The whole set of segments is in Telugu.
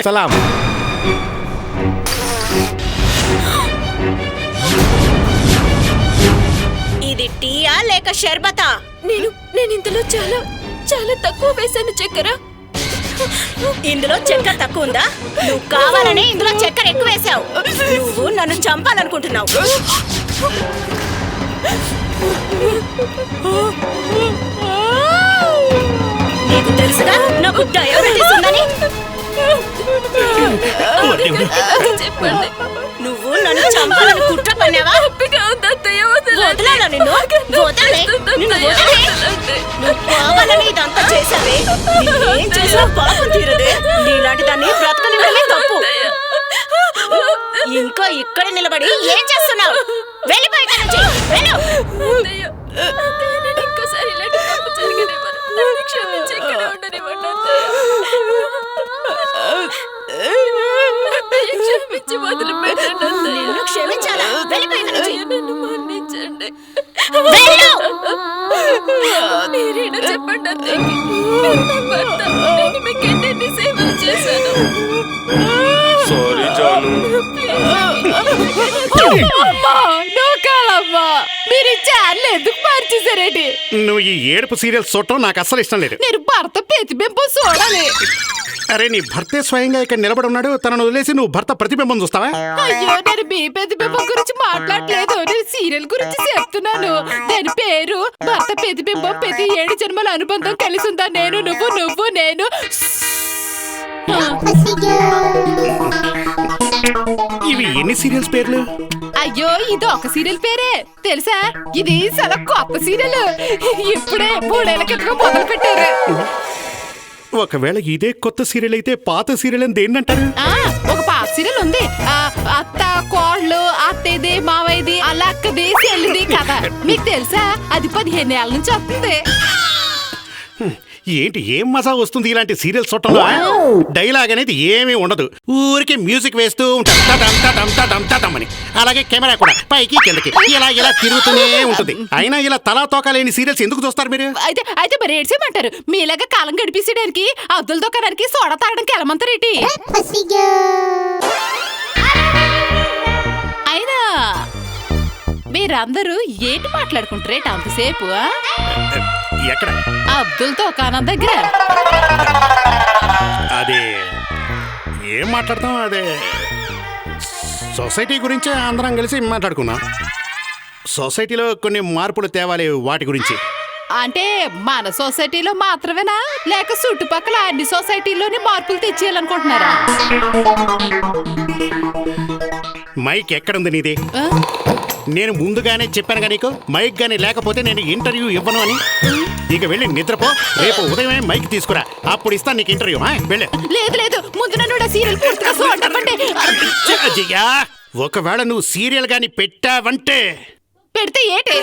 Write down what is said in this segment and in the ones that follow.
సలాం. ఇది టీయా లేక షర్బతా? నేను ఇందులో చాలా చాలా తక్కువ వేసాను చక్కెర. ఇందులో చక్కెర తక్కువ ఉందా? నువ్వు కావాలని ఇందులో చక్కెర ఎక్కువ వేసావు. నువ్వు నన్ను చంపాలనుకుంటున్నావు. నీకు తెలుసుగా నాకు డయాబెటీస్ ఉందని. చెప్పండి, నువ్వు నన్ను చంపాలని కుట్ర పన్నావా? వదలాలా నిన్ను? వదలే, నిన్ను వదలే. నువ్వు కావాలని ఇదంతా చేసావే. ఏం చేసినా పాపం తీరదే. నీలాంటి దాన్ని బ్రతకనివ్వడమే తప్పు. ఇంకా ఇక్కడ నిలబడి ఏం చేస్తున్నావు? వెళ్ళిపోయి ఇక్కడి నుంచి. వెళ్ళు. ఇంకోసారి ఇలాంటి తప్పు జరగనివ్వను. నన్ను క్షమించి ఇక్కడ ఉండనివ్వండి అత్తయ్య. క్షమించి వదిలిపెట్టండి అత్తయ్య. నిన్ను క్షమించాలా? వెళ్ళిపోయి ఇక్కడి నుంచి. నన్ను మన్నించండి. వెళ్ళు. మీరేనా చెప్పండి అత్తయ్యకి. నా భర్త, నేను మీకు ఎన్నెన్ని సేవలు చేశాను. సారీ జాను. మీరు ఛానల్ ఎందుకు మార్చేశారేంటి? నువ్వు ఈ ఏడుపు సీరియల్ చూడటం నాకు అస్సలు ఇష్టం లేదు. నేను భర్త ప్రతిబింబం చూడాలి. అరే నీ భర్తే స్వయంగా ఇక్కడ నిలబడి ఉన్నాడు. తనను వదిలేసి నువ్వు భర్త ప్రతిబింబం చూస్తావా? అయ్యో, నేను మీ ప్రతిబింబం గురించి మాట్లాడలేదు. నేను సీరియల్ గురించి చెప్తున్నాను. దాని పేరు భర్త ప్రతిబింబం. ప్రతి 7 జన్మల అనుబంధం కలిసి ఉందా? నేను నువ్వు నేను. ఇవి ఎన్ని సీరియల్స్ పేర్లు? అయ్యో, ఇది ఒక సీరియల్ పేరే తెలుసా? ఇది చాలా కొత్త సీరియల్. ఇప్పుడే 3 ఏళ్ల క్రితం మొదలు పెట్టారు. ఒకవేళ ఇదే కొత్త సీరియల్ అయితే పాత సీరియల్ అని దేన్నంటారు? ఒక పాత సీరియల్ ఉంది. అత్త కోళ్ళు, అత్తది మావయ్యది, అలా అక్కది చెల్లిది కదా. మీకు తెలుసా? అది 15 ఏళ్ల నుంచి వస్తుంది. ఏంటి ఏం మజా వస్తుంది ఇలాంటి సీరియల్స్ చూడటంలో? డైలాగ్ అనేది ఏమీ ఉండదు. ఊరికి మ్యూజిక్ వేస్తూ ఉంటారు టటం టటం టటం టటం అని. అలాగే కెమెరా కూడా పైకి కిందకి ఇలా తిరుగుతూనే ఉంటుంది. అయినా ఇలా తలా తోకాలేని సీరియల్స్ ఎందుకు చూస్తారు మీరు? అయితే మరి ఏడ్చేయమంటారు. మీలాగా కాలం గడిపేసేయడానికి, అద్దుల దొక్కడానికి, సోడా తాగడానికి వెళ్ళమంటారేటి? అయినా మీరందరూ ఏంటి మాట్లాడుకుంటారేట అంతసేపు? ఎక్కడ? అబ్దుల్ దుకాణం దగ్గర. అదే ఏం మాట్లాడతాం? అదే సొసైటీ గురించి అందరం కలిసి మాట్లాడుకున్నాం. సొసైటీలో కొన్ని మార్పులు తేవాలి, వాటి గురించి. అంటే మన సొసైటీలో మాత్రమేనా, లేక చుట్టుపక్కల అన్ని సొసైటీలోని మార్పులు తెచ్చేయాలనుకుంటున్నారా? మైక్ ఎక్కడుంది నీది? నేను ముందుగానే చెప్పానుగా నీకు, మైక్ గానీ లేకపోతే నేను ఇంటర్వ్యూ ఇవ్వను అని. ఇక వెళ్ళి నిద్రపో. రేపు ఉదయమే మైక్ తీసుకురా, అప్పుడు ఇస్తాను నీకు ఇంటర్వ్యూ. వెళ్ళే. లేదు, ముందు నన్ను సీరియల్ పూర్తిగా చూడండి. ఒకవేళ నువ్వు సీరియల్ గాని పెట్టావంటే పెడితే ఏంటి?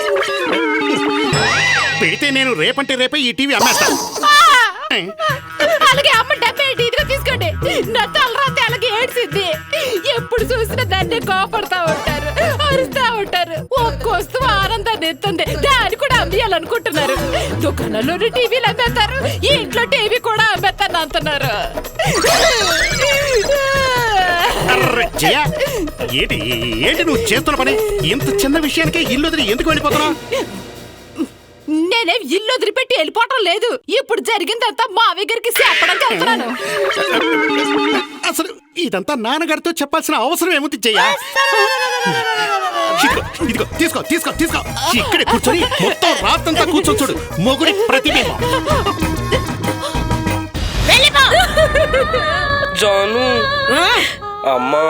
పెడితే నేను రేపంటే రేపే ఈ టీవీ అమ్మేస్తాను. అలాగే అమ్మ డబ్బే ఇదిగా తీసుకోండి. నా తలరాత అలాగే ఏడ్చింది. ఎప్పుడు చూసినా దాన్ని కోపడతా ఉంటారు, అరుస్తా ఉంటారు. ఒక్క వస్తువు ఆనందాన్ని ఎత్తుంది, దాన్ని కూడా అమ్మేయాలనుకుంటున్నారు. దుకాణంలోని టీవీలు అమ్మేస్తారు, ఇంట్లో టీవీ కూడా అమ్మేస్తాను అంటున్నారు. ఏంటి ఏంటి నువ్వు చేస్తున్న పని? ఇంత చిన్న విషయానికే ఇల్లు వదిలి ఎందుకు వెళ్ళిపోతున్నావు? నేనే ఇల్లు వదిలిపెట్టి వెళ్ళిపోవటం లేదు. ఇప్పుడు జరిగిందంతా మావయ్య గారికి చెప్పడానికి వెళ్తున్నాను. అసలు ఇదంతా నాన్నగారితో చెప్పాల్సిన అవసరం ఏముంది చెయ్యా? ఇదిగో తీసుకో తీసుకో తీసుకో. ఇక్కడే కూర్చొని మొత్తం రాత్రంతా కూర్చొని చూడు మొగుడి ప్రతిబింబం. జాను అమ్మా